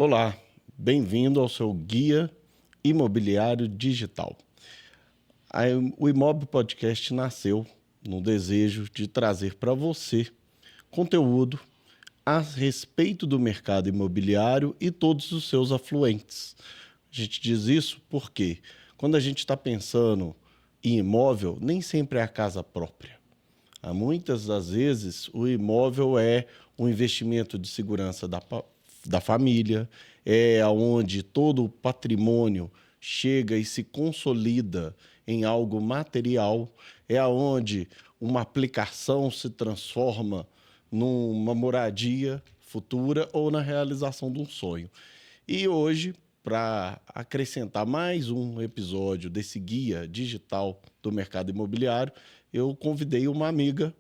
Olá, bem-vindo ao seu Guia Imobiliário Digital. O Imob Podcast nasceu no desejo de trazer para você conteúdo a respeito do mercado imobiliário e todos os seus afluentes. A gente diz isso porque quando a gente está pensando em imóvel, nem sempre é a casa própria. Muitas das vezes, o imóvel é um investimento de segurança da família, é onde todo o patrimônio chega e se consolida em algo material, é onde uma aplicação se transforma numa moradia futura ou na realização de um sonho. E hoje, para acrescentar mais um episódio desse guia digital do mercado imobiliário, eu convidei uma amiga.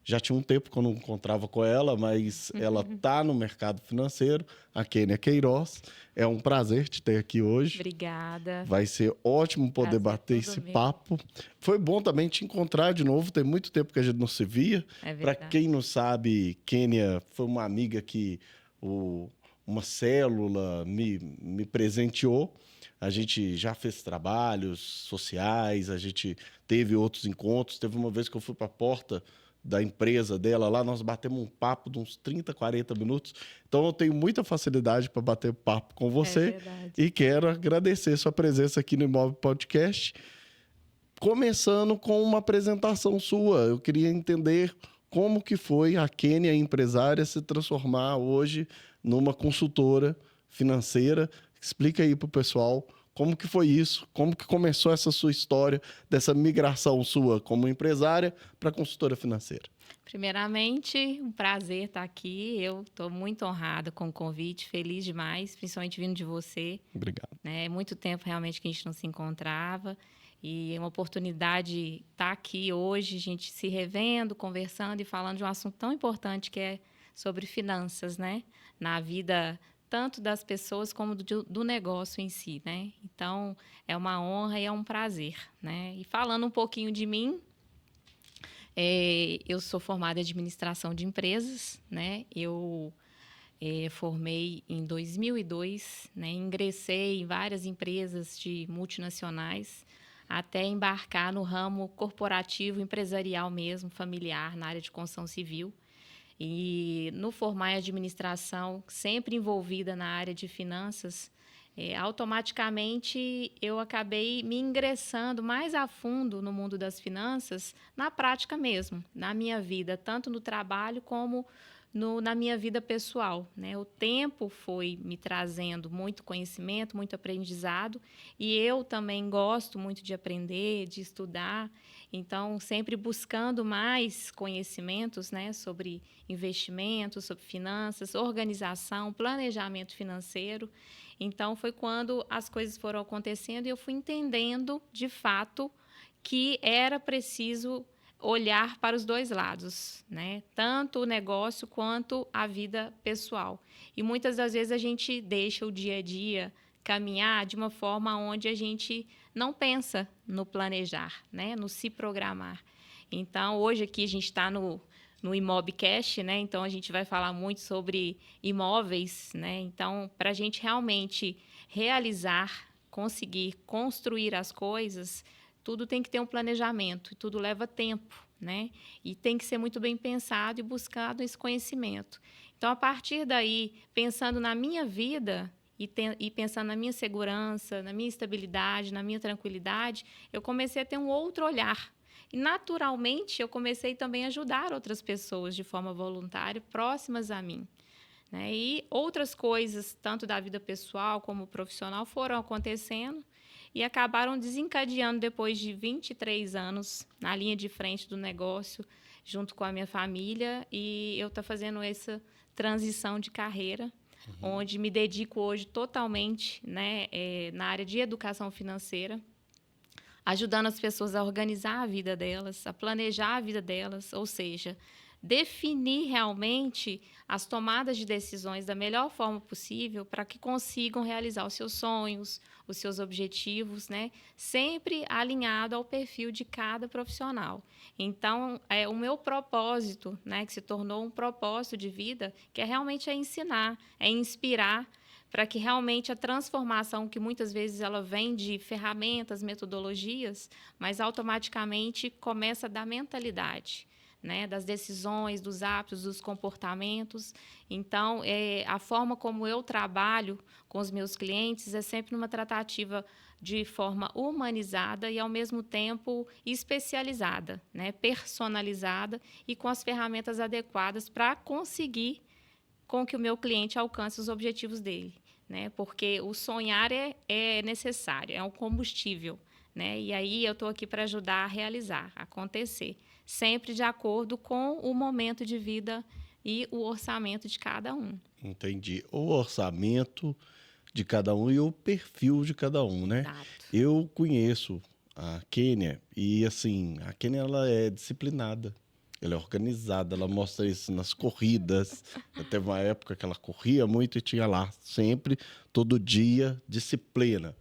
Já tinha um tempo que eu não encontrava com ela, mas ela está no mercado financeiro, a Kênia Queiroz. É um prazer te ter aqui hoje. Obrigada. Vai ser ótimo poder Prazer bater todo esse meu. papo. Foi bom também te encontrar de novo. Tem muito tempo que a gente não se via. É Para verdade. quem não sabe, Kênia foi uma amiga que uma célula me presenteou. A gente já fez trabalhos sociais, a gente teve outros encontros. Teve uma vez que eu fui para a porta da empresa dela lá, nós batemos um papo de uns 30, 40 minutos. Então, eu tenho muita facilidade para bater papo com É você verdade. e quero agradecer sua presença aqui no Imóvel Podcast. Começando com uma apresentação sua, eu queria entender como que foi a Kênia empresária se transformar hoje numa consultora financeira. Explica aí para o pessoal como que foi isso, como que começou essa sua história, dessa migração sua como empresária para consultora financeira. Primeiramente, um prazer estar aqui. Eu estou muito honrada com o convite, feliz demais, principalmente vindo de você. Obrigado. É muito tempo realmente que a gente não se encontrava. E é uma oportunidade estar aqui hoje, a gente se revendo, conversando e falando de um assunto tão importante que é sobre finanças, né? Na vida tanto das pessoas como do negócio em si, né? Então, é uma honra e é um prazer, né? E falando um pouquinho de mim, eu sou formada em administração de empresas, né? Eu formei em 2002, né? Ingressei em várias empresas de multinacionais até embarcar no ramo corporativo, empresarial mesmo, familiar, na área de construção civil. E no formar em administração, sempre envolvida na área de finanças, automaticamente eu acabei me ingressando mais a fundo no mundo das finanças, na prática mesmo, na minha vida, tanto no trabalho como na minha vida pessoal, né? O tempo foi me trazendo muito conhecimento, muito aprendizado, e eu também gosto muito de aprender, de estudar, então sempre buscando mais conhecimentos, né, sobre investimentos, sobre finanças, organização, planejamento financeiro. Então foi quando as coisas foram acontecendo e eu fui entendendo de fato que era preciso olhar para os dois lados, né? Tanto o negócio quanto a vida pessoal. E muitas das vezes a gente deixa o dia a dia caminhar de uma forma onde a gente não pensa no planejar, né? No se programar. Então, hoje aqui a gente está no Imobcast, né? Então, a gente vai falar muito sobre imóveis, né? Então, para a gente realmente realizar, conseguir construir as coisas, tudo tem que ter um planejamento, tudo leva tempo, né? E tem que ser muito bem pensado e buscado esse conhecimento. Então, a partir daí, pensando na minha vida e pensando na minha segurança, na minha estabilidade, na minha tranquilidade, eu comecei a ter um outro olhar. E, naturalmente, eu comecei também a ajudar outras pessoas de forma voluntária, próximas a mim, né? E outras coisas, tanto da vida pessoal como profissional, foram acontecendo e acabaram desencadeando depois de 23 anos na linha de frente do negócio, junto com a minha família, e eu estou fazendo essa transição de carreira, onde me dedico hoje totalmente, né, na área de educação financeira, ajudando as pessoas a organizar a vida delas, a planejar a vida delas, ou seja, definir realmente as tomadas de decisões da melhor forma possível para que consigam realizar os seus sonhos, os seus objetivos, né? Sempre alinhado ao perfil de cada profissional. Então, o meu propósito, né, que se tornou um propósito de vida, que é realmente ensinar, é inspirar, para que realmente a transformação, que muitas vezes ela vem de ferramentas, metodologias, mas automaticamente começa da mentalidade, né, das decisões, dos hábitos, dos comportamentos. Então, a forma como eu trabalho com os meus clientes é sempre numa tratativa de forma humanizada e, ao mesmo tempo, especializada, né, personalizada e com as ferramentas adequadas para conseguir com que o meu cliente alcance os objetivos dele, né? Porque o sonhar é necessário, é um combustível, né? E aí eu estou aqui para ajudar a realizar, a acontecer, sempre de acordo com o momento de vida e o orçamento de cada um. Entendi. O orçamento de cada um e o perfil de cada um, né? Exato. Eu conheço a Kênia e, assim, a Kênia, ela é disciplinada. Ela é organizada, ela mostra isso nas corridas. Teve uma época que ela corria muito e tinha lá sempre, todo dia, disciplina.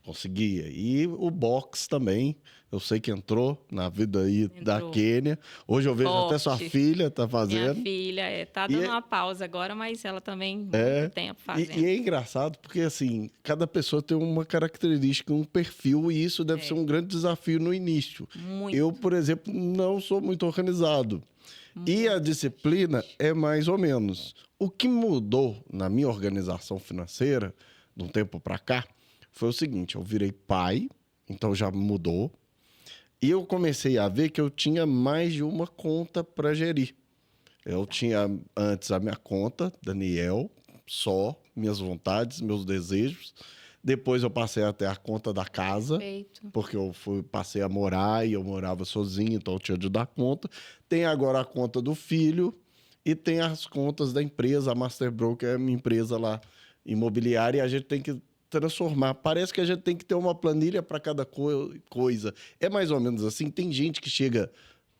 Conseguia. E o boxe também, eu sei que entrou na vida aí da Entrou Quênia. Hoje eu vejo até sua forte. filha tá Minha fazendo. filha está E dando é, uma pausa agora, mas ela também muito é, tempo e fazendo. é engraçado porque, assim, cada pessoa tem uma característica, um perfil, e isso deve ser É, um grande desafio no início. Eu, muito, por exemplo, não sou muito organizado. E a muito disciplina forte. é mais ou menos. O que mudou na minha organização financeira, de um tempo para cá, foi o seguinte: eu virei pai, então já mudou. E eu comecei a ver que eu tinha mais de uma conta para gerir. Eu tinha antes a minha conta, Daniel, só, minhas vontades, meus desejos. Depois eu passei a ter a conta da casa, Perfeito. porque passei a morar e eu morava sozinho, então eu tinha de dar conta. Tem agora a conta do filho e tem as contas da empresa. A Master Broker é a minha empresa lá imobiliária, e a gente tem que transformar. Parece que a gente tem que ter uma planilha para cada coisa. É mais ou menos assim. Tem gente que chega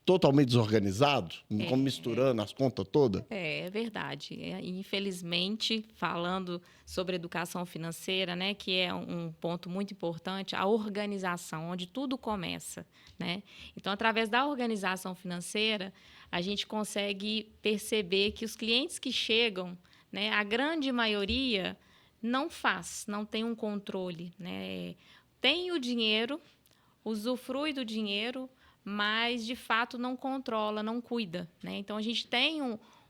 totalmente desorganizado, como É, misturando as contas todas. é verdade. Infelizmente, falando sobre educação financeira, né, que é um ponto muito importante, a organização, onde tudo começa, né? Então, através da organização financeira, a gente consegue perceber que os clientes que chegam, né, a grande maioria não tem um controle, né? Tem o dinheiro, usufrui do dinheiro, mas de fato não controla, não cuida, né? Então a gente tem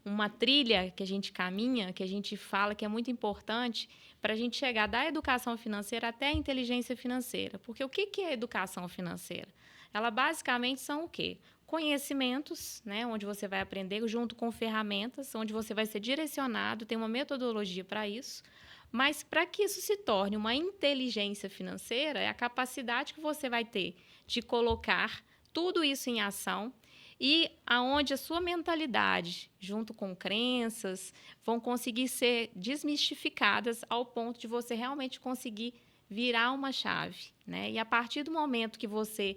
uma trilha que a gente caminha, que a gente fala que é muito importante para a gente chegar da educação financeira até a inteligência financeira. Porque o que é educação financeira? Ela basicamente são o quê? Conhecimentos, né, onde você vai aprender junto com ferramentas, onde você vai ser direcionado, tem uma metodologia para isso. Mas para que isso se torne uma inteligência financeira, é a capacidade que você vai ter de colocar tudo isso em ação e aonde a sua mentalidade, junto com crenças, vão conseguir ser desmistificadas ao ponto de você realmente conseguir virar uma chave, né? E a partir do momento que você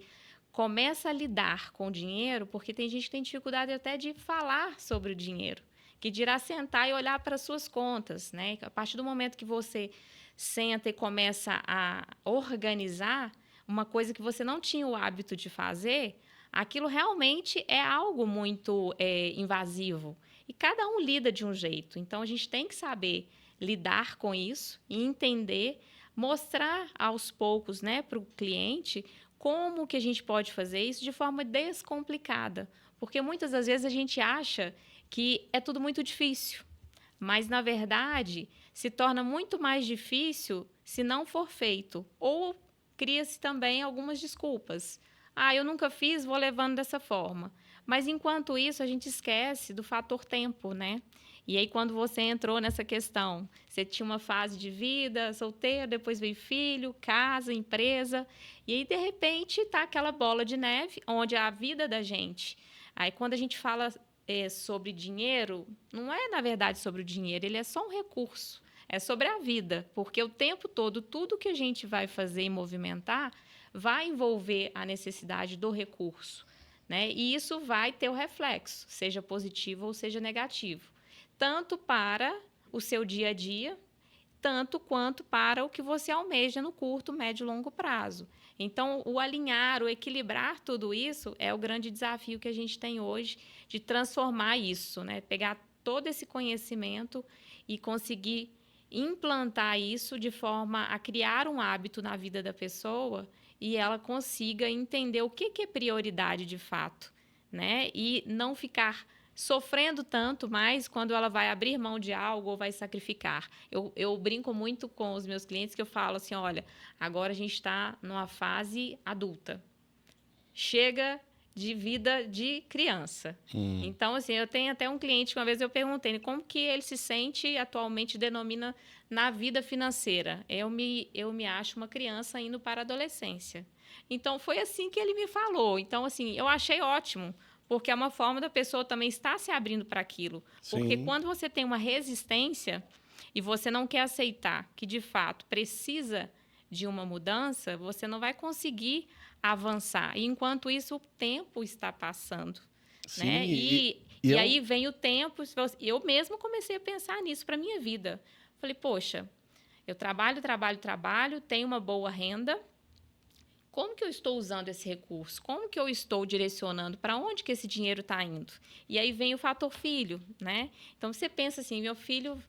começa a lidar com o dinheiro, porque tem gente que tem dificuldade até de falar sobre o dinheiro, que dirá sentar e olhar para as suas contas, né? A partir do momento que você senta e começa a organizar uma coisa que você não tinha o hábito de fazer, aquilo realmente é algo muito invasivo. E cada um lida de um jeito. Então, a gente tem que saber lidar com isso e entender, mostrar aos poucos, né, para o cliente como que a gente pode fazer isso de forma descomplicada. Porque muitas das vezes a gente acha que é tudo muito difícil. Mas, na verdade, se torna muito mais difícil se não for feito. Ou cria-se também algumas desculpas. Ah, eu nunca fiz, vou levando dessa forma. Mas, enquanto isso, a gente esquece do fator tempo, né? E aí, quando você entrou nessa questão, você tinha uma fase de vida, solteiro, depois veio filho, casa, empresa. E aí, de repente, está aquela bola de neve, onde é a vida da gente. Aí, quando a gente fala sobre dinheiro, não é, na verdade, sobre o dinheiro, ele é só um recurso. É sobre a vida, porque o tempo todo, tudo que a gente vai fazer e movimentar vai envolver a necessidade do recurso, né? E isso vai ter o reflexo, seja positivo ou seja negativo, tanto para o seu dia a dia, tanto quanto para o que você almeja no curto, médio e longo prazo. Então, o alinhar, o equilibrar tudo isso é o grande desafio que a gente tem hoje de transformar isso, né? Pegar todo esse conhecimento e conseguir implantar isso de forma a criar um hábito na vida da pessoa e ela consiga entender o que é prioridade de fato, né? E não ficar sofrendo tanto mais quando ela vai abrir mão de algo ou vai sacrificar. Eu brinco muito com os meus clientes que eu falo assim, olha, agora a gente está numa fase adulta. Chega de vida de criança. Então, assim, eu tenho até um cliente que uma vez eu perguntei como que ele se sente atualmente, denomina na vida financeira. Eu me acho uma criança indo para a adolescência. Então, foi assim que ele me falou. Então, assim, eu achei ótimo, porque é uma forma da pessoa também estar se abrindo para aquilo. Porque Sim. quando você tem uma resistência e você não quer aceitar que, de fato, precisa de uma mudança, você não vai conseguir avançar. E, enquanto isso, o tempo está passando. Sim, Né? e E é aí vem o tempo. Eu mesma comecei a pensar nisso para a minha vida. Falei, poxa, eu trabalho, tenho uma boa renda. Como que eu estou usando esse recurso? Como que eu estou direcionando? Para onde que esse dinheiro está indo? E aí vem o fator filho, né? Então, você pensa assim, meu filho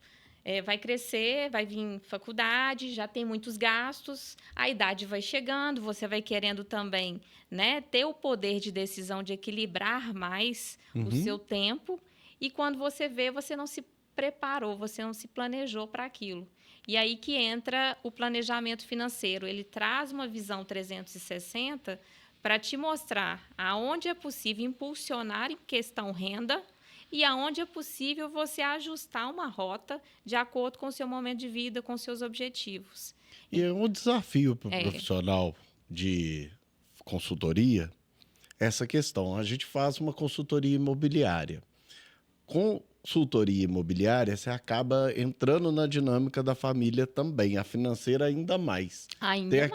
vai crescer, vai vir faculdade, já tem muitos gastos, a idade vai chegando, você vai querendo também, né, ter o poder de decisão de equilibrar mais o seu tempo. E quando você vê, você não se preparou, você não se planejou para aquilo. E aí que entra o planejamento financeiro. Ele traz uma visão 360 para te mostrar aonde é possível impulsionar em questão renda e aonde é possível você ajustar uma rota de acordo com o seu momento de vida, com seus objetivos. E é um desafio para o É, profissional de consultoria essa questão. A gente faz uma consultoria imobiliária. Consultoria imobiliária, você acaba entrando na dinâmica da família também, a financeira ainda mais. Tem ainda mais.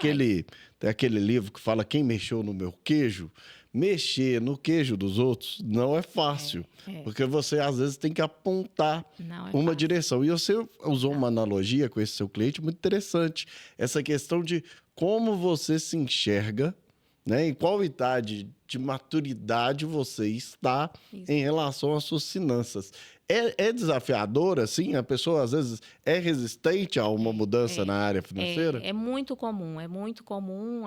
aquele livro que fala quem mexeu no meu queijo. Mexer no queijo dos outros não é fácil, porque você às vezes tem que apontar Não é uma fácil. direção. E você usou uma analogia com esse seu cliente muito interessante, essa questão de como você se enxerga, né? Em qual idade de maturidade você está Isso. em relação às suas finanças. É desafiador, assim? A pessoa, às vezes, é resistente a uma mudança na área financeira? É muito comum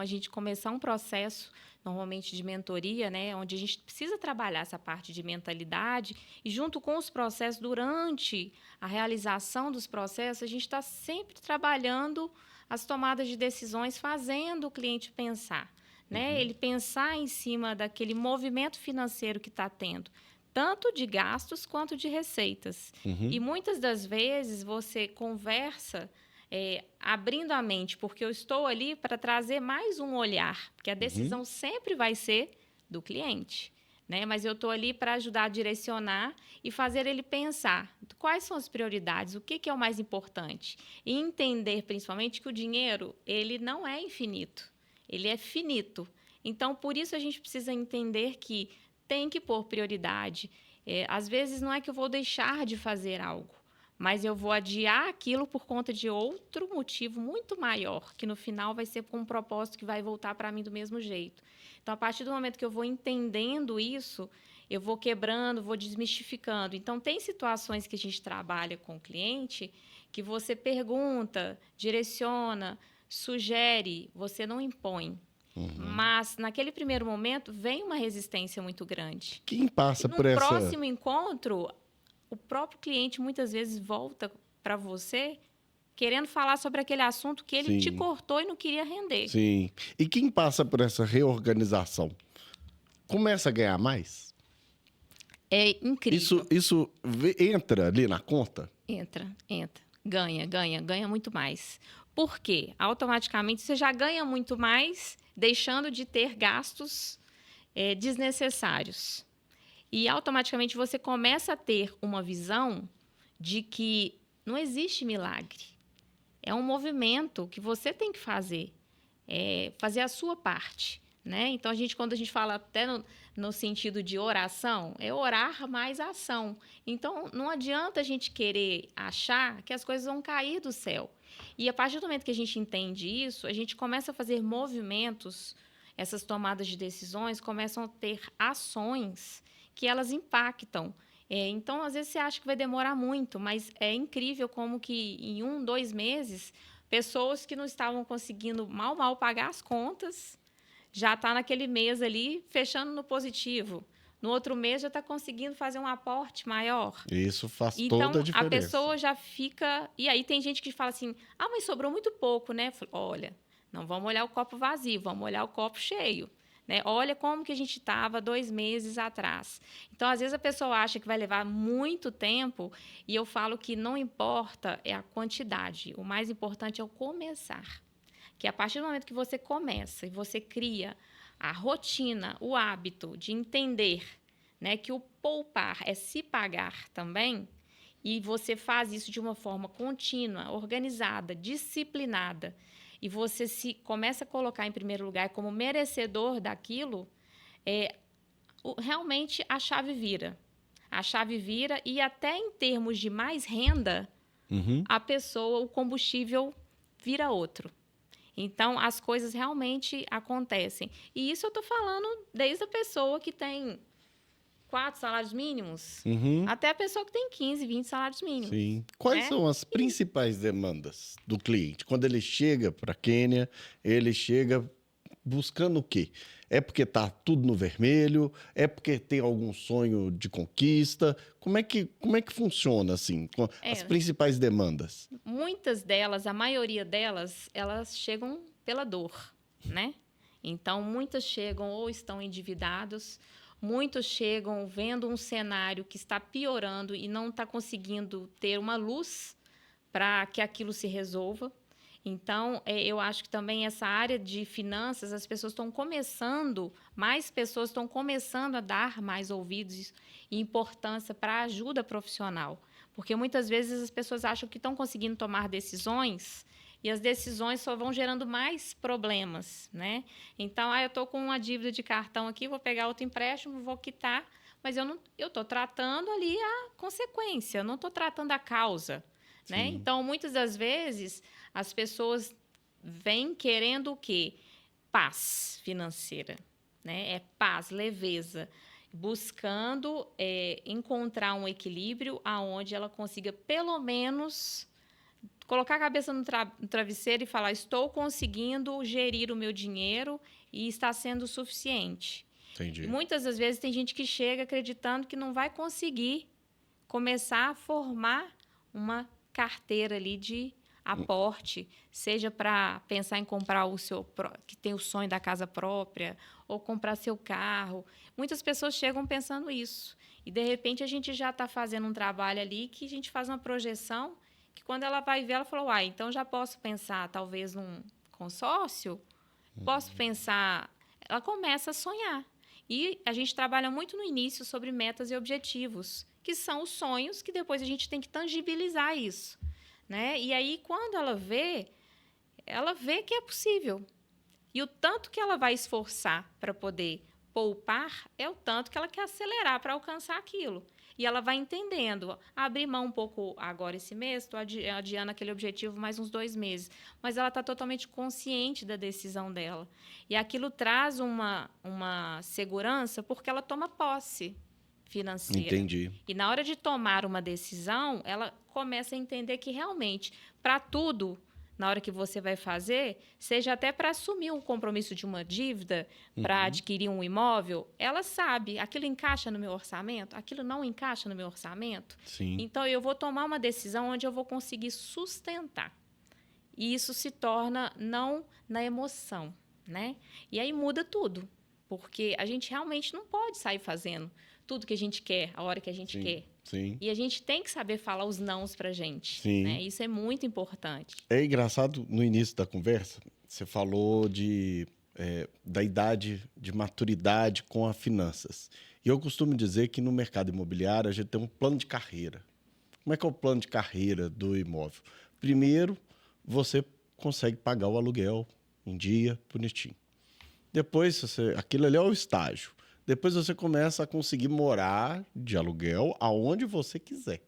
a gente começar um processo, normalmente de mentoria, né, onde a gente precisa trabalhar essa parte de mentalidade e junto com os processos, durante a realização dos processos, a gente está sempre trabalhando as tomadas de decisões, fazendo o cliente pensar, né? Ele pensar em cima daquele movimento financeiro que está tendo, tanto de gastos quanto de receitas. E muitas das vezes você conversa abrindo a mente, porque eu estou ali para trazer mais um olhar, porque a decisão sempre vai ser do cliente, né? Mas eu estou ali para ajudar a direcionar e fazer ele pensar quais são as prioridades, o que é o mais importante. E entender, principalmente, que o dinheiro ele não é infinito, ele é finito. Então, por isso a gente precisa entender que tem que pôr prioridade. Às vezes não é que eu vou deixar de fazer algo, mas eu vou adiar aquilo por conta de outro motivo muito maior, que no final vai ser com um propósito que vai voltar para mim do mesmo jeito. Então, a partir do momento que eu vou entendendo isso, eu vou quebrando, vou desmistificando. Então, tem situações que a gente trabalha com o cliente que você pergunta, direciona, sugere, você não impõe. Mas, naquele primeiro momento, vem uma resistência muito grande. Quem passa No por essa... próximo encontro, o próprio cliente muitas vezes volta para você querendo falar sobre aquele assunto que ele te cortou e não queria render. Sim. E quem passa por essa reorganização começa a ganhar mais? É incrível. Isso entra ali na conta? Entra. Ganha muito mais. Por quê? Automaticamente você já ganha muito mais, deixando de ter gastos desnecessários. E automaticamente você começa a ter uma visão de que não existe milagre. É um movimento que você tem que fazer, fazer a sua parte, né? Então, quando a gente fala até no sentido de oração, é orar mais ação. Então, não adianta a gente querer achar que as coisas vão cair do céu. E a partir do momento que a gente entende isso, a gente começa a fazer movimentos, essas tomadas de decisões começam a ter ações que elas impactam. Então, às vezes, você acha que vai demorar muito, mas é incrível como que em 1, 2 meses, pessoas que não estavam conseguindo mal pagar as contas, já está naquele mês ali fechando no positivo. No outro mês já está conseguindo fazer um aporte maior. Isso faz toda a Então, a diferença. pessoa já fica... E aí tem gente que fala assim, mas sobrou muito pouco, né? Olha, não vamos olhar o copo vazio, vamos olhar o copo cheio. Né? Olha como que a gente estava 2 meses atrás. Então, às vezes, a pessoa acha que vai levar muito tempo e eu falo que não importa é a quantidade. O mais importante é o começar. Que a partir do momento que você começa e você cria a rotina, o hábito de entender, né, que o poupar é se pagar também, e você faz isso de uma forma contínua, organizada, disciplinada, e você se começa a colocar em primeiro lugar como merecedor daquilo, realmente a chave vira. A chave vira e até em termos de mais renda, a pessoa, o combustível vira outro. Então, as coisas realmente acontecem. E isso eu estou falando desde a pessoa que tem 4 salários mínimos, até a pessoa que tem 15, 20 salários mínimos. Sim. Quais são as principais demandas do cliente? Quando ele chega para a Quênia, ele chega buscando o quê? É porque está tudo no vermelho? É porque tem algum sonho de conquista? Como é que funciona, assim, com as principais demandas? Muitas delas, a maioria delas, elas chegam pela dor, né? Então, muitas chegam ou estão endividados, muitos chegam vendo um cenário que está piorando e não está conseguindo ter uma luz para que aquilo se resolva. Então, eu acho que também essa área de finanças, as pessoas estão começando, mais pessoas estão começando a dar mais ouvidos e importância para a ajuda profissional. Porque muitas vezes as pessoas acham que estão conseguindo tomar decisões e as decisões só vão gerando mais problemas, né? Então, eu estou com uma dívida de cartão aqui, vou pegar outro empréstimo, vou quitar, mas eu estou tratando ali a consequência, eu não estou tratando a causa. Né? Então, muitas das vezes, as pessoas vêm querendo o quê? Paz financeira. Né? É paz, leveza. Buscando encontrar um equilíbrio onde ela consiga, pelo menos, colocar a cabeça no travesseiro e falar: estou conseguindo gerir o meu dinheiro e está sendo suficiente. Entendi. E muitas das vezes tem gente que chega acreditando que não vai conseguir começar a formar uma carteira ali de aporte, seja para pensar em comprar que tem o sonho da casa própria, ou comprar seu carro. Muitas pessoas chegam pensando isso. E, de repente, a gente já está fazendo um trabalho ali que a gente faz uma projeção que, quando ela vai ver, ela falou: então já posso pensar, talvez, num consórcio? Posso pensar... Ela começa a sonhar. E a gente trabalha muito no início sobre metas e objetivos, que são os sonhos que depois a gente tem que tangibilizar isso. Né? E aí, quando ela vê que é possível. E o tanto que ela vai esforçar para poder poupar é o tanto que ela quer acelerar para alcançar aquilo. E ela vai entendendo, abrir mão um pouco agora esse mês, estou adiando aquele objetivo mais uns 2 meses. Mas ela está totalmente consciente da decisão dela. E aquilo traz uma segurança porque ela toma posse financeira. Entendi. E na hora de tomar uma decisão, ela começa a entender que realmente, para tudo, na hora que você vai fazer, seja até para assumir um compromisso de uma dívida, para adquirir um imóvel, ela sabe, aquilo encaixa no meu orçamento, aquilo não encaixa no meu orçamento. Sim. Então, eu vou tomar uma decisão onde eu vou conseguir sustentar. E isso se torna não na emoção, né? E aí muda tudo, porque a gente realmente não pode sair fazendo tudo que a gente quer, a hora que a gente quer. Sim. E a gente tem que saber falar os nãos pra gente. Sim. Né? Isso é muito importante. É engraçado, no início da conversa, você falou da idade de maturidade com as finanças. E eu costumo dizer que no mercado imobiliário a gente tem um plano de carreira. Como é que é o plano de carreira do imóvel? Primeiro, você consegue pagar o aluguel em dia, bonitinho. Depois, aquilo ali é o estágio. Depois você começa a conseguir morar de aluguel aonde você quiser.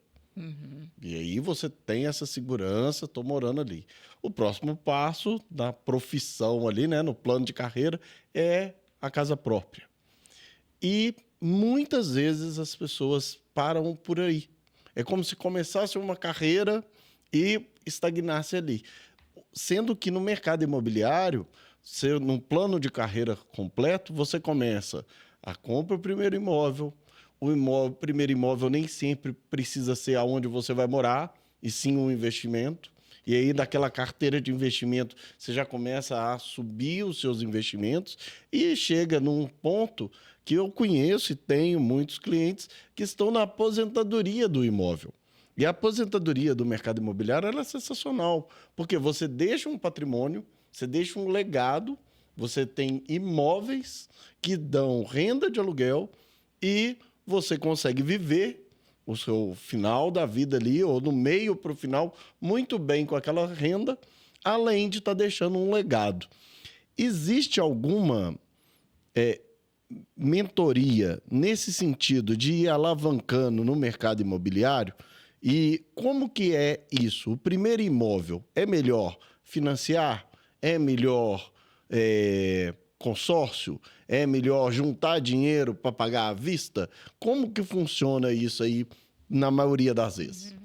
E aí você tem essa segurança, estou morando ali. O próximo passo da profissão ali, né, no plano de carreira, é a casa própria. E muitas vezes as pessoas param por aí. É como se começasse uma carreira e estagnasse ali. Sendo que no mercado imobiliário, num plano de carreira completo, você começa a compra do primeiro imóvel. O primeiro imóvel nem sempre precisa ser aonde você vai morar, e sim um investimento. E aí, daquela carteira de investimento, você já começa a subir os seus investimentos e chega num ponto que eu conheço e tenho muitos clientes que estão na aposentadoria do imóvel. E a aposentadoria do mercado imobiliário ela é sensacional, porque você deixa um patrimônio, você deixa um legado, você tem imóveis que dão renda de aluguel e você consegue viver o seu final da vida ali, ou no meio para o final, muito bem com aquela renda, além de estar deixando um legado. Existe alguma mentoria nesse sentido de ir alavancando no mercado imobiliário? E como que é isso? O primeiro imóvel é melhor financiar? É melhor consórcio? É melhor juntar dinheiro para pagar à vista? Como que funciona isso aí na maioria das vezes?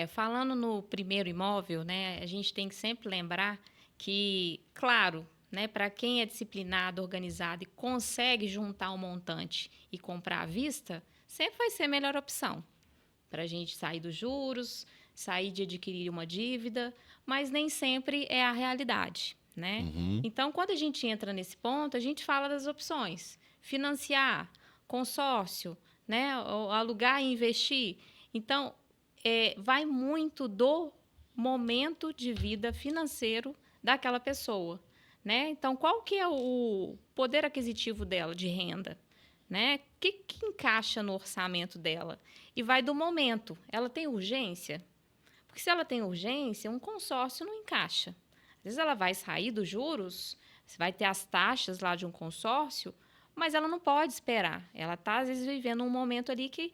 Falando no primeiro imóvel, né, a gente tem que sempre lembrar que, claro, né, para quem é disciplinado, organizado e consegue juntar um montante e comprar à vista, sempre vai ser a melhor opção para a gente sair dos juros, sair de adquirir uma dívida, mas nem sempre é a realidade, né? Então, quando a gente entra nesse ponto, a gente fala das opções: financiar, consórcio, né, alugar e investir. Então, vai muito do momento de vida financeiro daquela pessoa, né? Então, qual que é o poder aquisitivo dela de renda? Né? O que encaixa no orçamento dela? E vai do momento. Ela tem urgência? Porque se ela tem urgência, um consórcio não encaixa. Às vezes ela vai sair dos juros, você vai ter as taxas lá de um consórcio, mas ela não pode esperar. Ela está, às vezes, vivendo um momento ali que,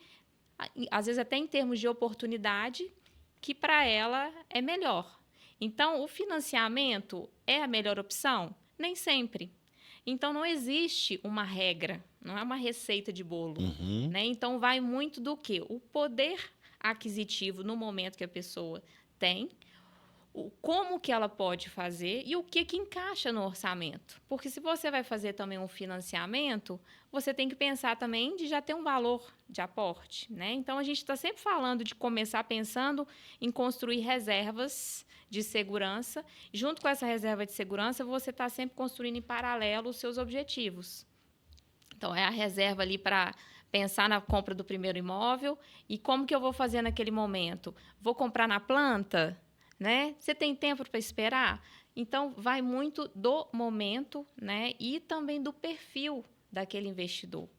às vezes, até em termos de oportunidade, que para ela é melhor. Então, o financiamento é a melhor opção? Nem sempre. Então, não existe uma regra, não é uma receita de bolo. Né? Então, vai muito do quê? O poder aquisitivo no momento que a pessoa tem, como que ela pode fazer e o que encaixa no orçamento. Porque se você vai fazer também um financiamento, você tem que pensar também de já ter um valor de aporte. Né? Então, a gente está sempre falando de começar pensando em construir reservas de segurança. Junto com essa reserva de segurança, você está sempre construindo em paralelo os seus objetivos. Então, é a reserva ali para pensar na compra do primeiro imóvel. E como que eu vou fazer naquele momento? Vou comprar na planta? Né? Você tem tempo para esperar? Então, vai muito do momento, né? E também do perfil daquele investidor.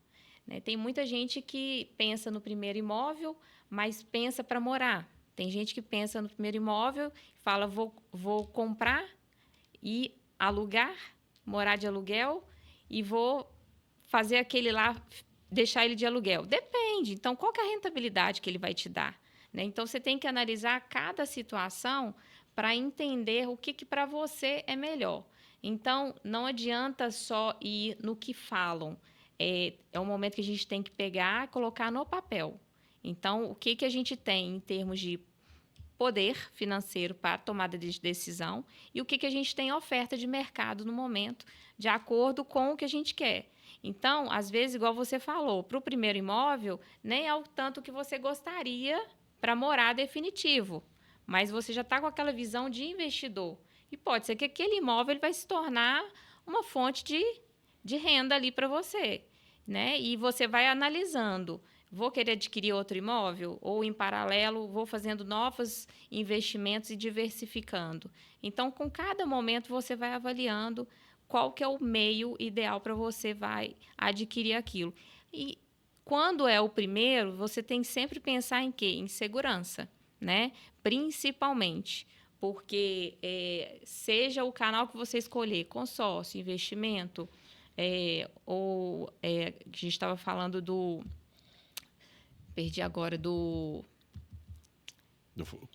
Né? Tem muita gente que pensa no primeiro imóvel, mas pensa para morar. Tem gente que pensa no primeiro imóvel e fala, vou comprar e alugar, morar de aluguel e vou fazer aquele lá, deixar ele de aluguel. Depende. Então, qual que é a rentabilidade que ele vai te dar? Né? Então, você tem que analisar cada situação para entender o que para você é melhor. Então, não adianta só ir no que falam. É um momento que a gente tem que pegar e colocar no papel. Então, o que a gente tem em termos de poder financeiro para tomada de decisão e o que a gente tem oferta de mercado no momento, de acordo com o que a gente quer. Então, às vezes, igual você falou, para o primeiro imóvel, nem é o tanto que você gostaria para morar definitivo, mas você já está com aquela visão de investidor. E pode ser que aquele imóvel ele vai se tornar uma fonte de renda ali para você. Né? E você vai analisando. Vou querer adquirir outro imóvel? Ou, em paralelo, vou fazendo novos investimentos e diversificando. Então, com cada momento, você vai avaliando qual que é o meio ideal para você vai adquirir aquilo. E quando é o primeiro, você tem que sempre pensar em quê? Em segurança, né? Principalmente. Porque seja o canal que você escolher, consórcio, investimento, a gente estava falando do... Perdi agora do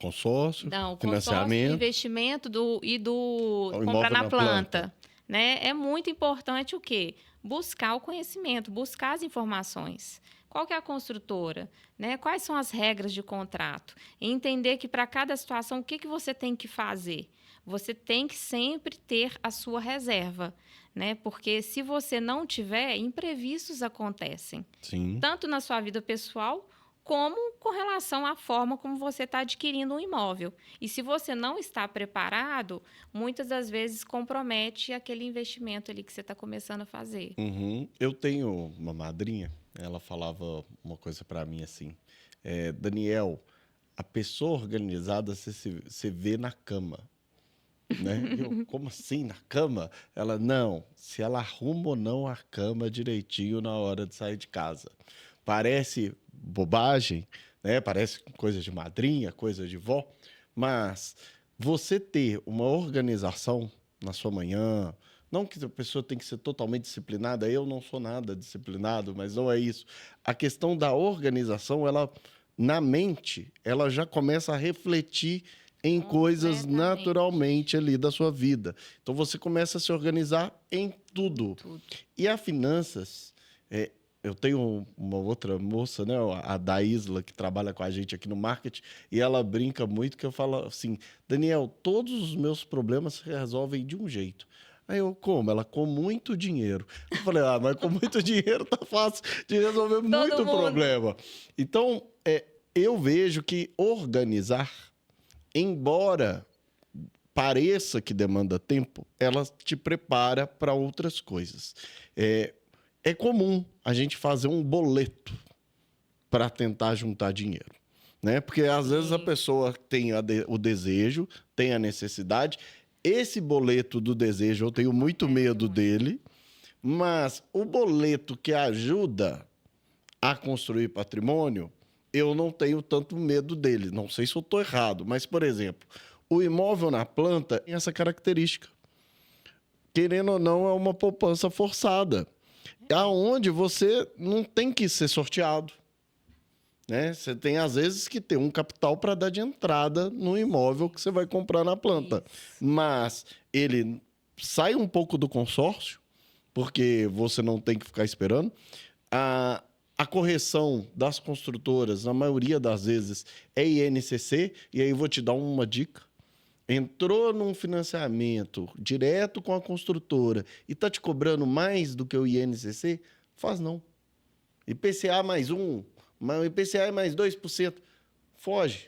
consórcio, não, financiamento, consórcio, investimento e do comprar na planta. Né? É muito importante o quê? Buscar o conhecimento, buscar as informações. qual que é a construtora, né? Quais são as regras de contrato. E entender que para cada situação, o que, que você tem que fazer? Você tem que sempre ter a sua reserva, né? Porque se você não tiver, imprevistos acontecem. Sim. Tanto na sua vida pessoal, como com relação à forma como você está adquirindo um imóvel. E se você não está preparado, muitas das vezes compromete aquele investimento ali que você está começando a fazer. Uhum. Eu tenho uma madrinha, ela falava uma coisa para mim assim, Daniel, a pessoa organizada você vê na cama, né? Eu, como assim na cama? Ela, não, se ela arruma ou não a cama direitinho na hora de sair de casa. Parece bobagem, né? Parece coisa de madrinha, coisa de vó, mas você ter uma organização na sua manhã, não que a pessoa tem que ser totalmente disciplinada, eu não sou nada disciplinado, mas não é isso. A questão da organização, ela na mente, ela já começa a refletir em coisas Completamente. naturalmente ali da sua vida. Então você começa a se organizar em tudo. Tudo. E a finanças, eu tenho uma outra moça, né, a Daísla, que trabalha com a gente aqui no marketing, e ela brinca muito que eu falo assim, Daniel, todos os meus problemas se resolvem de um jeito. Aí eu, como? Ela, com muito dinheiro. Eu falei, mas com muito dinheiro tá fácil de resolver muito mundo. problema. Então, eu vejo que organizar, embora pareça que demanda tempo, ela te prepara para outras coisas. É comum a gente fazer um boleto para tentar juntar dinheiro, né? Porque às vezes a pessoa tem o desejo, tem a necessidade. Esse boleto do desejo, eu tenho muito medo dele, mas o boleto que ajuda a construir patrimônio, eu não tenho tanto medo dele. Não sei se eu estou errado, mas, por exemplo, o imóvel na planta tem essa característica. Querendo ou não, é uma poupança forçada, aonde você não tem que ser sorteado, né? Você tem, às vezes, que ter um capital para dar de entrada no imóvel que você vai comprar na planta. Isso. Mas ele sai um pouco do consórcio, porque você não tem que ficar esperando. A correção das construtoras, na maioria das vezes, é INCC, e aí eu vou te dar uma dica. Entrou num financiamento direto com a construtora e está te cobrando mais do que o INCC, faz não. IPCA mais 1, IPCA é mais 2%. Foge.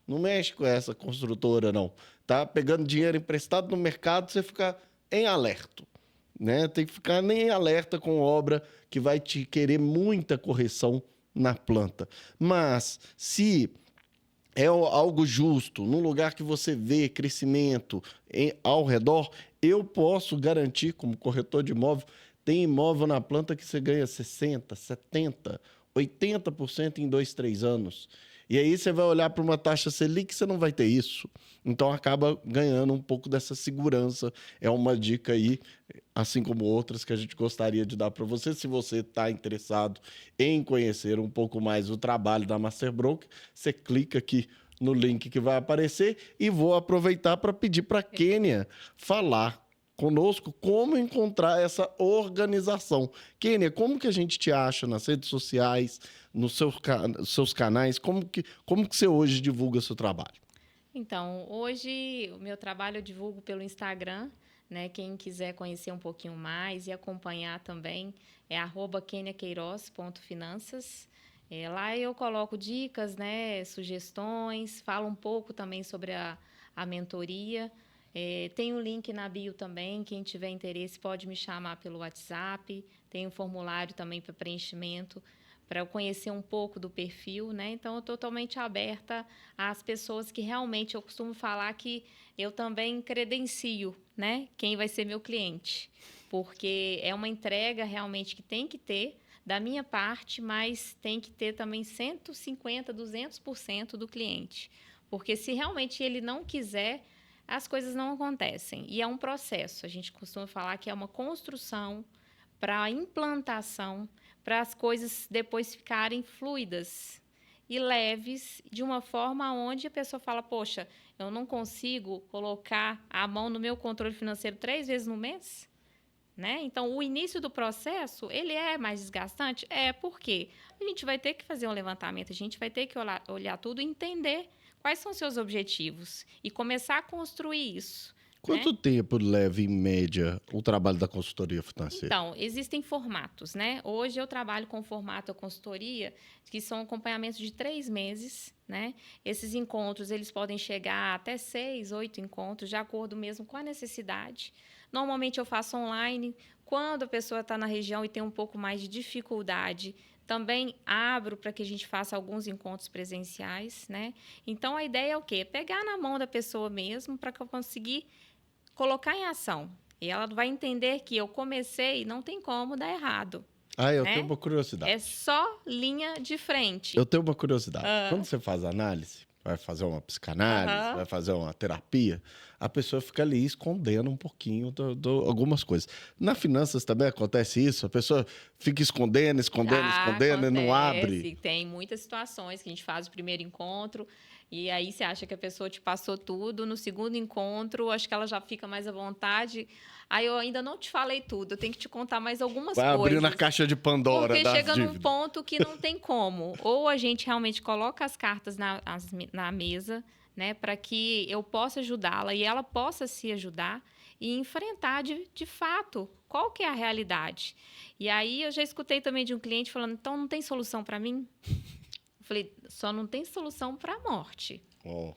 Não mexe com essa construtora, não. Tá pegando dinheiro emprestado no mercado, você fica em alerta, né? Tem que ficar nem em alerta com obra que vai te querer muita correção na planta. Mas se é algo justo, num lugar que você vê crescimento ao redor, eu posso garantir, como corretor de imóvel, tem imóvel na planta que você ganha 60%, 70%, 80% em 2, 3 anos. E aí você vai olhar para uma taxa Selic, você não vai ter isso. Então acaba ganhando um pouco dessa segurança. É uma dica aí, assim como outras que a gente gostaria de dar para você. Se você está interessado em conhecer um pouco mais o trabalho da Master Broker, você clica aqui no link que vai aparecer e vou aproveitar para pedir para a Kênia falar conosco como encontrar essa organização. Kênia, como que a gente te acha nas redes sociais, nos seus canais? Como que você hoje divulga seu trabalho? Então, hoje o meu trabalho eu divulgo pelo Instagram, né? Quem quiser conhecer um pouquinho mais e acompanhar também é @keniaqueiroz.finanças. Lá eu coloco dicas, né, sugestões, falo um pouco também sobre a mentoria. Tem um link na bio também, quem tiver interesse pode me chamar pelo WhatsApp. Tem um formulário também para preenchimento, para eu conhecer um pouco do perfil, né? Então, eu estou totalmente aberta às pessoas que realmente, eu costumo falar que eu também credencio, né? Quem vai ser meu cliente, porque é uma entrega realmente que tem que ter da minha parte, mas tem que ter também 150%, 200% do cliente. Porque se realmente ele não quiser, as coisas não acontecem. E é um processo. A gente costuma falar que é uma construção para a implantação, para as coisas depois ficarem fluidas e leves, de uma forma onde a pessoa fala, poxa, eu não consigo colocar a mão no meu controle financeiro 3 vezes no mês? né? Então, o início do processo, ele é mais desgastante? Porque a gente vai ter que fazer um levantamento, a gente vai ter que olhar tudo e entender quais são os seus objetivos e começar a construir isso, né? Quanto tempo leva, em média, o trabalho da consultoria financeira? Então, existem formatos, né? Hoje eu trabalho com o formato consultoria, que são acompanhamentos de 3 meses, né? Esses encontros, eles podem chegar até 6, 8 encontros, de acordo mesmo com a necessidade. Normalmente eu faço online. Quando a pessoa está na região e tem um pouco mais de dificuldade, também abro para que a gente faça alguns encontros presenciais, né? Então, a ideia é o quê? Pegar na mão da pessoa mesmo para que eu conseguir colocar em ação. E ela vai entender que eu comecei e não tem como dar errado, Eu né? tenho uma curiosidade. É só linha de frente. Eu tenho uma curiosidade. Quando você faz análise, vai fazer uma psicanálise, vai fazer uma terapia, a pessoa fica ali escondendo um pouquinho algumas coisas. Na finanças também acontece isso? A pessoa fica escondendo e não abre? Tem muitas situações que a gente faz o primeiro encontro e aí você acha que a pessoa te passou tudo. No segundo encontro, acho que ela já fica mais à vontade. Aí eu ainda não te falei tudo, eu tenho que te contar mais algumas coisas. Vai abrindo a caixa de Pandora porque das chega dívidas. num ponto que não tem como. Ou a gente realmente coloca as cartas na mesa, né, para que eu possa ajudá-la e ela possa se ajudar e enfrentar de fato qual que é a realidade. E aí eu já escutei também de um cliente falando, então não tem solução para mim? Eu falei, só não tem solução para a morte. Oh.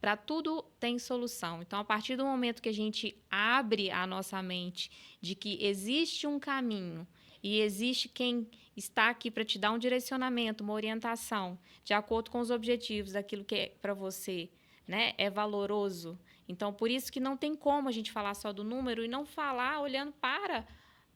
Para tudo tem solução. Então, a partir do momento que a gente abre a nossa mente de que existe um caminho e existe quem está aqui para te dar um direcionamento, uma orientação, de acordo com os objetivos daquilo que é para você, né, é valoroso. Então, por isso que não tem como a gente falar só do número e não falar olhando para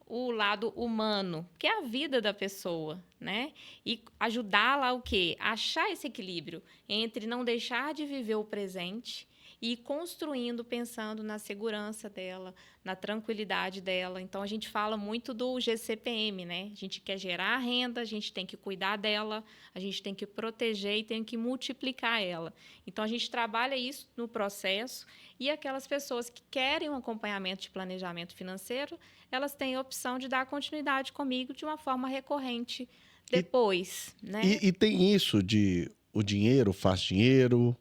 o lado humano, que é a vida da pessoa, né? E ajudá-la o quê? Achar esse equilíbrio entre não deixar de viver o presente e ir construindo, pensando na segurança dela, na tranquilidade dela. Então, a gente fala muito do GCPM, né? A gente quer gerar renda, a gente tem que cuidar dela, a gente tem que proteger e tem que multiplicar ela. Então, a gente trabalha isso no processo e aquelas pessoas que querem um acompanhamento de planejamento financeiro, elas têm a opção de dar continuidade comigo de uma forma recorrente depois, né? E tem isso de o dinheiro faz dinheiro,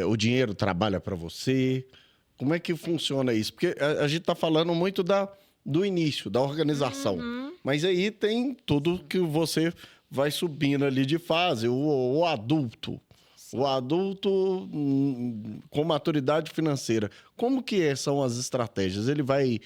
o dinheiro trabalha para você. Como é que funciona isso? Porque a gente está falando muito do início, da organização. Mas aí tem tudo que você vai subindo ali de fase. O adulto. O adulto com maturidade financeira. Como que são as estratégias? Ele vai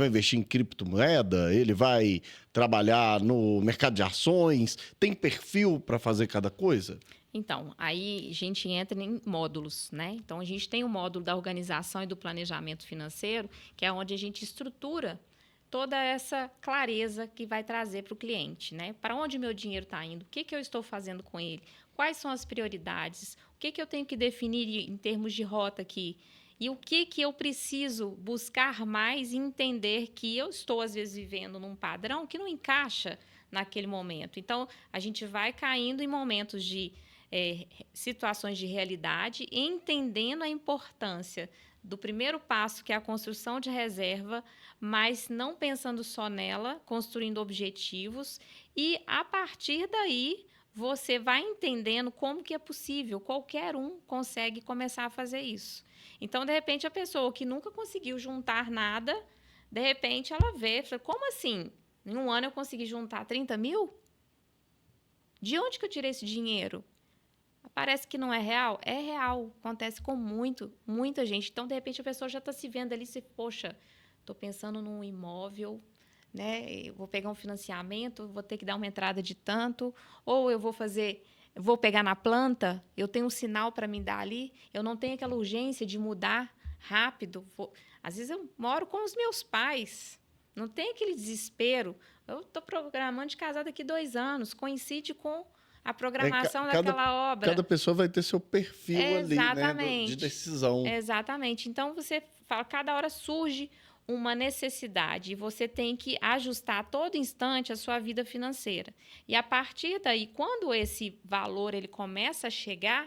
investir em criptomoeda? Ele vai trabalhar no mercado de ações? Tem perfil para fazer cada coisa? Então, aí a gente entra em módulos, né? Então, a gente tem o módulo da organização e do planejamento financeiro, que é onde a gente estrutura toda essa clareza que vai trazer para o cliente, né? Para onde meu dinheiro está indo? O que eu estou fazendo com ele? Quais são as prioridades? O que eu tenho que definir em termos de rota aqui? E o que eu preciso buscar mais e entender que eu estou, às vezes, vivendo num padrão que não encaixa naquele momento. Então, a gente vai caindo em momentos de situações de realidade, entendendo a importância do primeiro passo, que é a construção de reserva, mas não pensando só nela, construindo objetivos, e a partir daí você vai entendendo como que é possível, qualquer um consegue começar a fazer isso. Então, de repente, a pessoa que nunca conseguiu juntar nada, de repente ela vê, fala, como assim? Em um ano eu consegui juntar 30 mil? De onde que eu tirei esse dinheiro? Parece que não é real? É real. Acontece com muita gente. Então, de repente, a pessoa já está se vendo ali e poxa, estou pensando num imóvel, né? Eu vou pegar um financiamento, vou ter que dar uma entrada de tanto, ou eu vou pegar na planta, eu tenho um sinal para me dar ali, eu não tenho aquela urgência de mudar rápido. Às vezes eu moro com os meus pais, não tem aquele desespero. Eu estou programando de casar daqui 2 anos, coincide com a programação daquela obra. Cada pessoa vai ter seu perfil ali, né, de decisão. Exatamente. Então, você fala, cada hora surge uma necessidade e você tem que ajustar a todo instante a sua vida financeira. E, a partir daí, quando esse valor ele começa a chegar,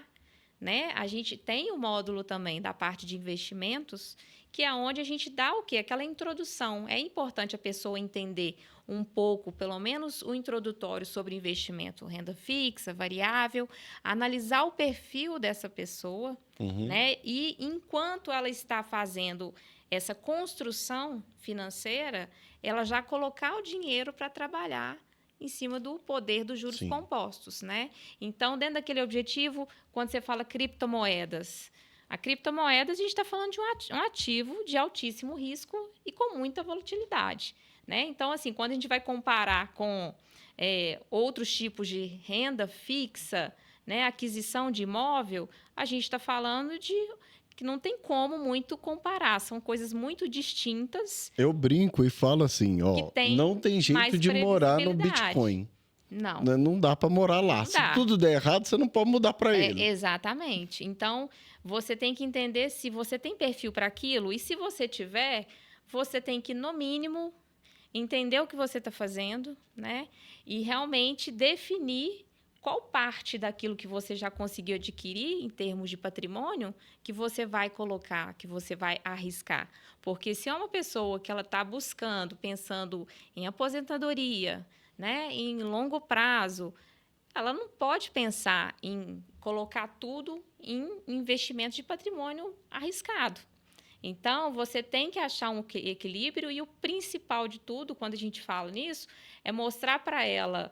né, a gente tem o módulo também da parte de investimentos, que é onde a gente dá o quê? Aquela introdução. É importante a pessoa entender um pouco, pelo menos o introdutório sobre investimento, renda fixa, variável, analisar o perfil dessa pessoa, né? E enquanto ela está fazendo essa construção financeira, ela já colocar o dinheiro para trabalhar em cima do poder dos juros Sim. compostos, né? Então, dentro daquele objetivo, quando você fala criptomoedas, a criptomoeda, a gente está falando de um ativo de altíssimo risco e com muita volatilidade, né? Então, assim, quando a gente vai comparar com outros tipos de renda fixa, né, aquisição de imóvel, a gente está falando de que não tem como muito comparar, são coisas muito distintas Eu brinco e falo assim, que ó, têm não tem jeito mais de morar no previsibilidade. Bitcoin. Não. Né? Não dá para morar lá. Não Se dá. tudo der errado, você não pode mudar para ele. Exatamente. Então, você tem que entender se você tem perfil para aquilo e se você tiver, você tem que, no mínimo, entender o que você está fazendo, né? E realmente definir qual parte daquilo que você já conseguiu adquirir em termos de patrimônio que você vai colocar, que você vai arriscar. Porque se é uma pessoa que ela está buscando, pensando em aposentadoria, né, em longo prazo, ela não pode pensar em colocar tudo em investimentos de patrimônio arriscado. Então, você tem que achar um equilíbrio e o principal de tudo, quando a gente fala nisso, é mostrar para ela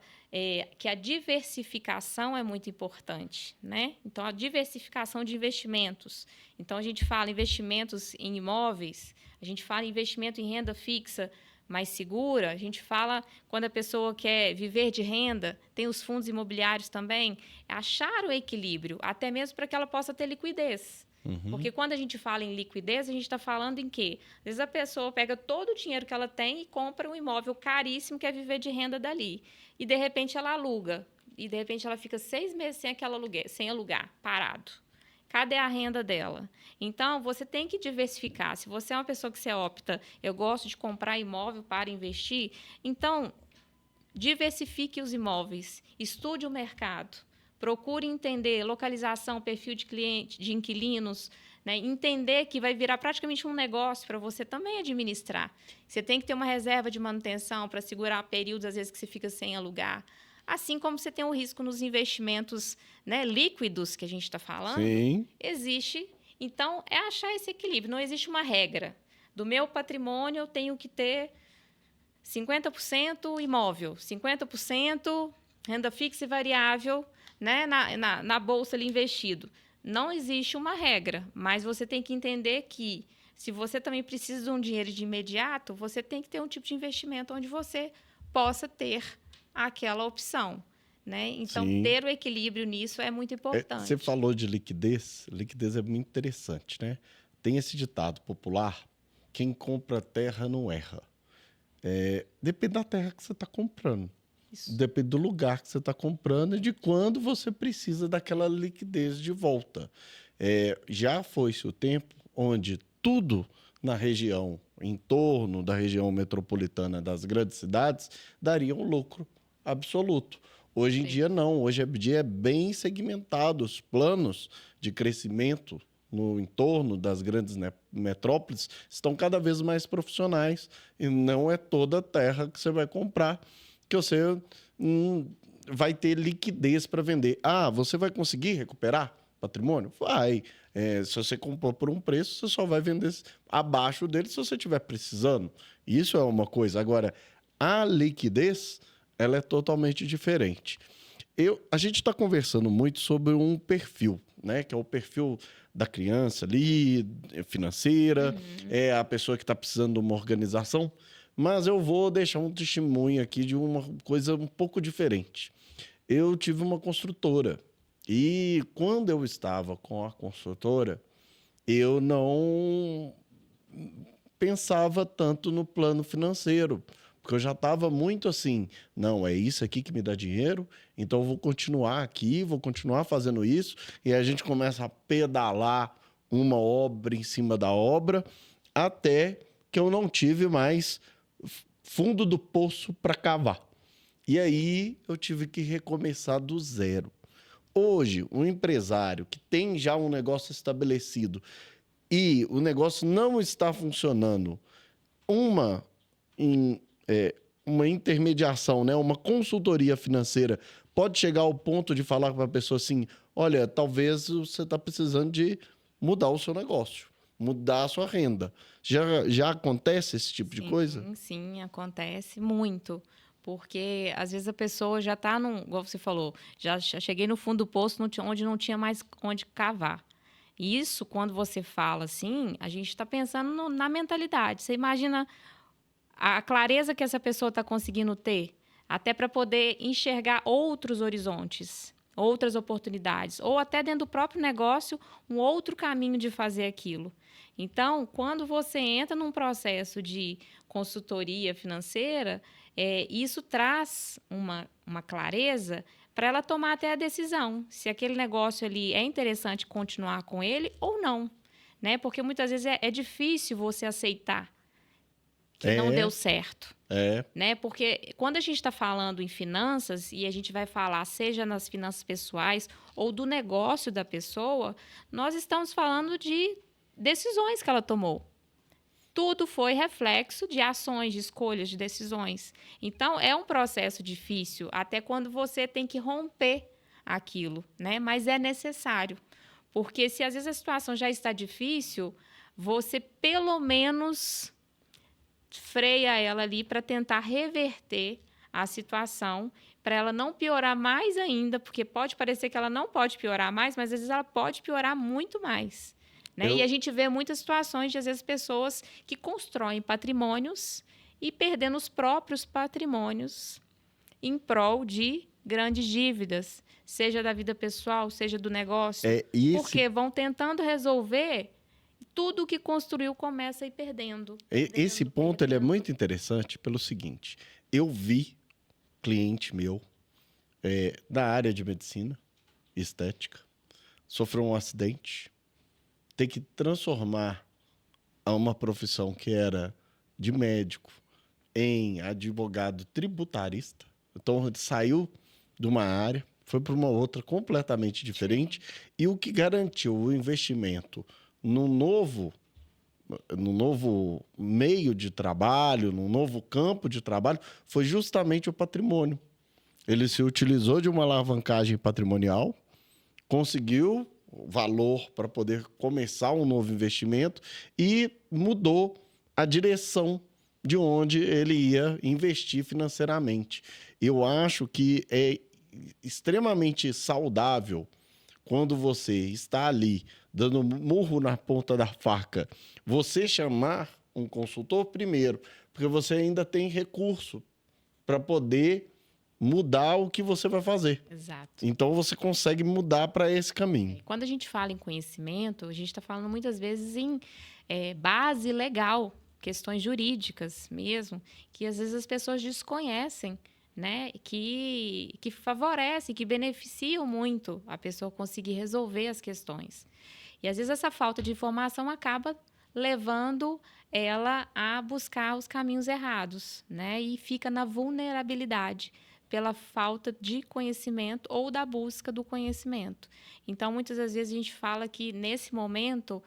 que a diversificação é muito importante, né? Então, a diversificação de investimentos. Então, a gente fala investimentos em imóveis, a gente fala investimento em renda fixa mais segura, a gente fala quando a pessoa quer viver de renda, tem os fundos imobiliários também, achar o equilíbrio, até mesmo para que ela possa ter liquidez. Porque quando a gente fala em liquidez, a gente está falando em quê? Às vezes a pessoa pega todo o dinheiro que ela tem e compra um imóvel caríssimo que é viver de renda dali. E, de repente, ela aluga. E, de repente, ela fica 6 meses sem alugar, parado. Cadê a renda dela? Então, você tem que diversificar. Se você é uma pessoa que você opta, eu gosto de comprar imóvel para investir, então, diversifique os imóveis, estude o mercado. Procure entender localização, perfil de cliente, de inquilinos, né? Entender que vai virar praticamente um negócio para você também administrar. Você tem que ter uma reserva de manutenção para segurar períodos, às vezes, que você fica sem alugar. Assim como você tem o risco nos investimentos, né, líquidos que a gente está falando, Sim. existe. Então, é achar esse equilíbrio. Não existe uma regra. Do meu patrimônio, eu tenho que ter 50% imóvel, 50% renda fixa e variável, né, na bolsa ali investido. Não existe uma regra, mas você tem que entender que se você também precisa de um dinheiro de imediato, você tem que ter um tipo de investimento onde você possa ter aquela opção, né? Então, Sim. ter o equilíbrio nisso é muito importante. Você falou de liquidez. Liquidez é muito interessante, né? Tem esse ditado popular: quem compra terra não erra. Depende da terra que você está comprando. Isso. Depende do lugar que você está comprando e de quando você precisa daquela liquidez de volta. Já foi-se o tempo onde tudo na região, em torno da região metropolitana das grandes cidades, daria um lucro absoluto. Hoje em Sim. dia, não. Hoje em dia é bem segmentado. Os planos de crescimento no entorno das grandes metrópoles estão cada vez mais profissionais e não é toda a terra que você vai comprar que você vai ter liquidez para vender. Ah, você vai conseguir recuperar patrimônio? Vai. Se você comprou por um preço, você só vai vender abaixo dele se você estiver precisando. Isso é uma coisa. Agora, a liquidez, ela é totalmente diferente. A gente está conversando muito sobre um perfil, né? Que é o perfil da criança ali, financeira, é a pessoa que está precisando de uma organização. Mas eu vou deixar um testemunho aqui de uma coisa um pouco diferente. Eu tive uma construtora e quando eu estava com a construtora, eu não pensava tanto no plano financeiro, porque eu já estava muito assim, não, é isso aqui que me dá dinheiro, então eu vou continuar aqui, vou continuar fazendo isso, e a gente começa a pedalar uma obra em cima da obra, até que eu não tive mais fundo do poço para cavar. E aí eu tive que recomeçar do zero. Hoje, um empresário que tem já um negócio estabelecido, e o negócio não está funcionando, uma, em, uma intermediação, né, uma consultoria financeira pode chegar ao ponto de falar para a pessoa assim, olha, talvez você está precisando de mudar o seu negócio, mudar a sua renda. Já acontece esse tipo de coisa? Sim, acontece muito. Porque às vezes a pessoa já está num, igual você falou, já cheguei no fundo do poço onde não tinha mais onde cavar. Isso, quando você fala assim, a gente está pensando na mentalidade. Você imagina a clareza que essa pessoa está conseguindo ter, até para poder enxergar outros horizontes, outras oportunidades, ou até dentro do próprio negócio, um outro caminho de fazer aquilo. Então, quando você entra num processo de consultoria financeira, isso traz uma clareza para ela tomar até a decisão se aquele negócio ali é interessante continuar com ele ou não, né? Porque muitas vezes é difícil você aceitar que não deu certo. Né? Porque quando a gente está falando em finanças, e a gente vai falar seja nas finanças pessoais ou do negócio da pessoa, nós estamos falando de decisões que ela tomou. Tudo foi reflexo de ações, de escolhas, de decisões. Então, é um processo difícil, até quando você tem que romper aquilo, né? Mas é necessário. Porque se às vezes a situação já está difícil, você pelo menos freia ela ali para tentar reverter a situação, para ela não piorar mais ainda, porque pode parecer que ela não pode piorar mais, mas às vezes ela pode piorar muito mais. Né? E a gente vê muitas situações de, às vezes, pessoas que constroem patrimônios e perdendo os próprios patrimônios em prol de grandes dívidas, seja da vida pessoal, seja do negócio, porque vão tentando resolver. Tudo que construiu começa a ir perdendo. Esse ponto ele é muito interessante pelo seguinte. Eu vi cliente meu da área de medicina, estética, sofreu um acidente, ter que transformar uma profissão que era de médico em advogado tributarista. Então, ele saiu de uma área, foi para uma outra completamente diferente. E o que garantiu o investimento no novo meio de trabalho, no novo campo de trabalho, foi justamente o patrimônio. Ele se utilizou de uma alavancagem patrimonial, conseguiu valor para poder começar um novo investimento e mudou a direção de onde ele ia investir financeiramente. Eu acho que é extremamente saudável quando você está ali dando murro na ponta da faca, você chamar um consultor primeiro, porque você ainda tem recurso para poder mudar o que você vai fazer. Exato. Então, você consegue mudar para esse caminho. Quando a gente fala em conhecimento, a gente está falando muitas vezes em base legal, questões jurídicas mesmo, que às vezes as pessoas desconhecem, né? Que favorecem, que beneficiam muito a pessoa conseguir resolver as questões. E às vezes essa falta de informação acaba levando ela a buscar os caminhos errados, né? E fica na vulnerabilidade pela falta de conhecimento ou da busca do conhecimento. Então, muitas das vezes a gente fala que, nesse momento,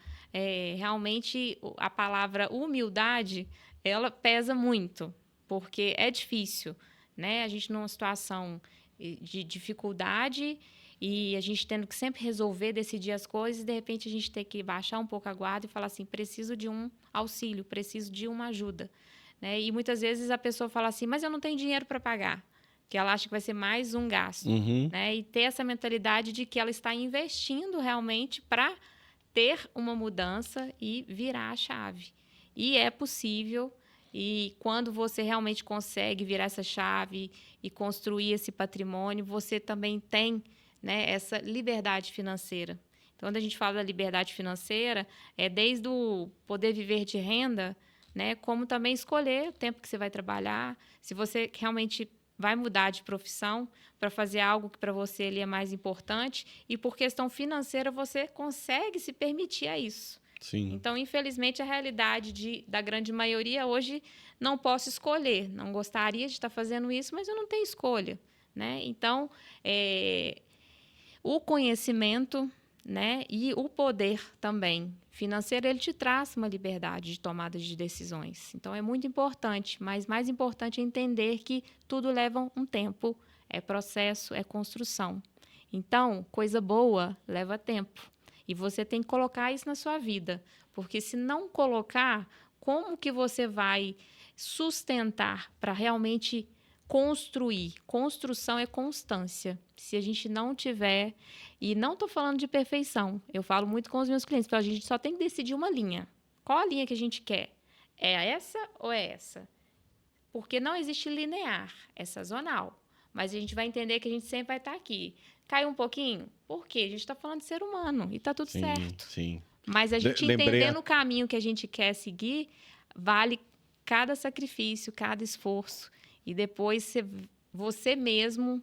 realmente a palavra humildade, ela pesa muito, porque é difícil, né? A gente numa situação de dificuldade e a gente tendo que sempre resolver, decidir as coisas, e de repente a gente tem que baixar um pouco a guarda e falar assim, preciso de um auxílio, preciso de uma ajuda. Né? E muitas vezes a pessoa fala assim, mas eu não tenho dinheiro para pagar, que ela acha que vai ser mais um gasto. Né? E ter essa mentalidade de que ela está investindo realmente para ter uma mudança e virar a chave. E é possível, e quando você realmente consegue virar essa chave e construir esse patrimônio, você também tem, né, essa liberdade financeira. Então, quando a gente fala da liberdade financeira, é desde o poder viver de renda, né, como também escolher o tempo que você vai trabalhar, se você realmente vai mudar de profissão para fazer algo que para você ali é mais importante, e por questão financeira você consegue se permitir a isso. Sim. Então, infelizmente, a realidade da grande maioria hoje não posso escolher. Não gostaria de estar fazendo isso, mas eu não tenho escolha. Né? Então, o conhecimento, né? E o poder também financeiro, ele te traz uma liberdade de tomada de decisões. Então, é muito importante, mas mais importante é entender que tudo leva um tempo, é processo, é construção. Então, coisa boa leva tempo. E você tem que colocar isso na sua vida, porque se não colocar, como que você vai sustentar para realmente construir? Construção é constância. Se a gente não tiver, e não estou falando de perfeição, eu falo muito com os meus clientes, porque a gente só tem que decidir uma linha. Qual a linha que a gente quer? É essa ou é essa? Porque não existe linear, é sazonal. Mas a gente vai entender que a gente sempre vai estar aqui. Cai um pouquinho? Por quê? A gente está falando de ser humano e está tudo Sim, certo. sim. Mas a gente Lembrei entendendo o caminho que a gente quer seguir, vale cada sacrifício, cada esforço. E depois você mesmo,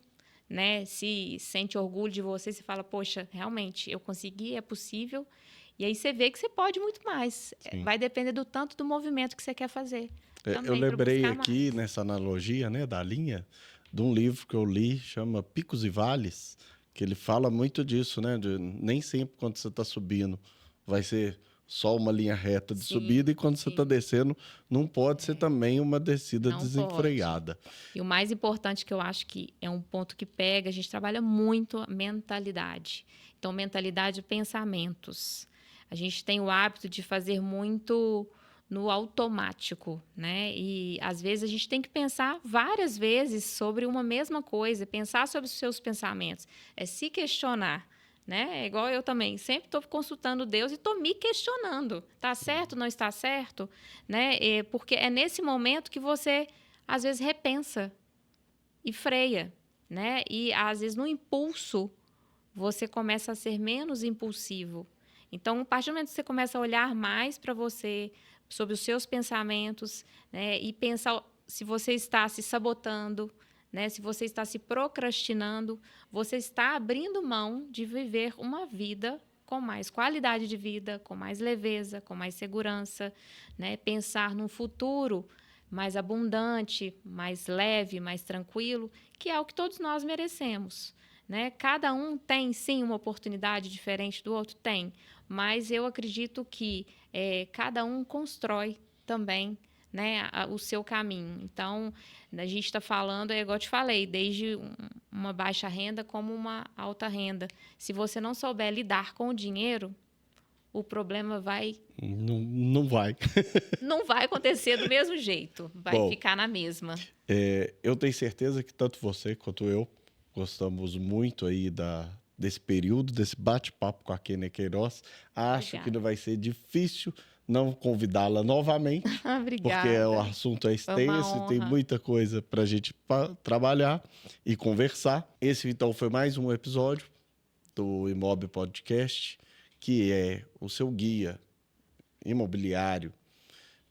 né, se sente orgulho de você, se fala, poxa, realmente, eu consegui, é possível. E aí você vê que você pode muito mais. Sim. Vai depender do tanto do movimento que você quer fazer. Eu lembrei aqui, nessa analogia, né, da linha, de um livro que eu li, chama Picos e Vales, que ele fala muito disso, né? Nem sempre quando você está subindo vai ser só uma linha reta de subida, e quando você está descendo, não pode ser também uma descida desenfreada. Pode. E o mais importante, que eu acho que é um ponto que pega, a gente trabalha muito a mentalidade. Então, mentalidade e pensamentos. A gente tem o hábito de fazer muito no automático, né? E às vezes a gente tem que pensar várias vezes sobre uma mesma coisa, pensar sobre os seus pensamentos, é se questionar, né? É igual eu também, sempre estou consultando Deus e estou me questionando, tá certo, não está certo, né? Porque é nesse momento que você às vezes repensa e freia, né? E às vezes no impulso você começa a ser menos impulsivo. Então, a partir do momento que você começa a olhar mais para você, sobre os seus pensamentos, né, e pensar se você está se sabotando, né, se você está se procrastinando, você está abrindo mão de viver uma vida com mais qualidade de vida, com mais leveza, com mais segurança, né, pensar num futuro mais abundante, mais leve, mais tranquilo, que é o que todos nós merecemos. Né? Cada um tem, sim, uma oportunidade diferente do outro? Tem. Mas eu acredito que cada um constrói também, né, o seu caminho. Então, a gente está falando, igual eu te falei, desde uma baixa renda como uma alta renda. Se você não souber lidar com o dinheiro, o problema vai... Não vai. Não vai acontecer do mesmo jeito. Vai ficar na mesma. Eu tenho certeza que tanto você quanto eu gostamos muito aí desse período, desse bate-papo com a Kênia Queiroz. Acho que não vai ser difícil não convidá-la novamente. Obrigada. Porque o assunto é extenso e tem muita coisa para a gente trabalhar e conversar. Esse, então, foi mais um episódio do Imob Podcast, que é o seu guia imobiliário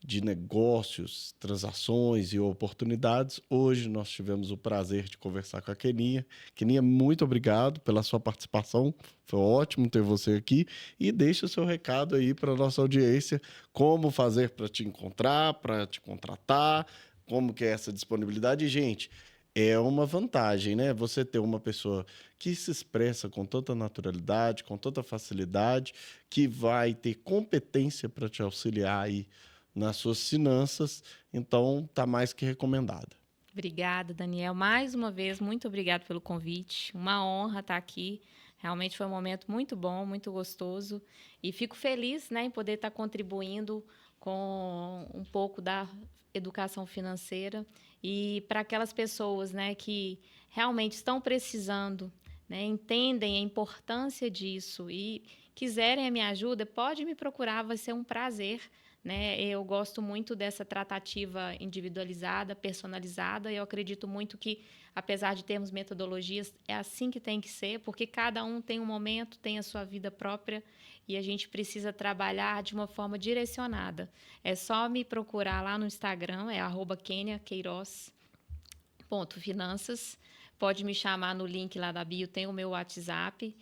de negócios, transações e oportunidades. Hoje nós tivemos o prazer de conversar com a Keninha. Keninha, muito obrigado pela sua participação. Foi ótimo ter você aqui. E deixa o seu recado aí para a nossa audiência. Como fazer para te encontrar, para te contratar, como que é essa disponibilidade. E, gente, é uma vantagem, né? Você ter uma pessoa que se expressa com tanta naturalidade, com tanta facilidade, que vai ter competência para te auxiliar aí nas suas finanças, então está mais que recomendada. Obrigada, Daniel. Mais uma vez, muito obrigada pelo convite. Uma honra estar aqui. Realmente foi um momento muito bom, muito gostoso. E fico feliz, né, em poder estar contribuindo com um pouco da educação financeira. E para aquelas pessoas, né, que realmente estão precisando, né, entendem a importância disso e quiserem a minha ajuda, pode me procurar, vai ser um prazer. Né? Eu gosto muito dessa tratativa individualizada, personalizada. Eu acredito muito que, apesar de termos metodologias, é assim que tem que ser, porque cada um tem um momento, tem a sua vida própria e a gente precisa trabalhar de uma forma direcionada. É só me procurar lá no Instagram, é @keniaqueiroz.finanças. Pode me chamar no link lá da bio, tem o meu WhatsApp.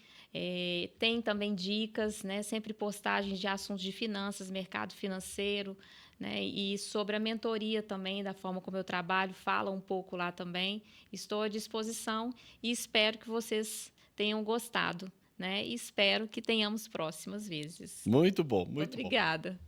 Tem também dicas, né? Sempre postagens de assuntos de finanças, mercado financeiro, né? E sobre a mentoria também, da forma como eu trabalho, fala um pouco lá também. Estou à disposição e espero que vocês tenham gostado, né? E espero que tenhamos próximas vezes. Muito bom, muito bom. Obrigada.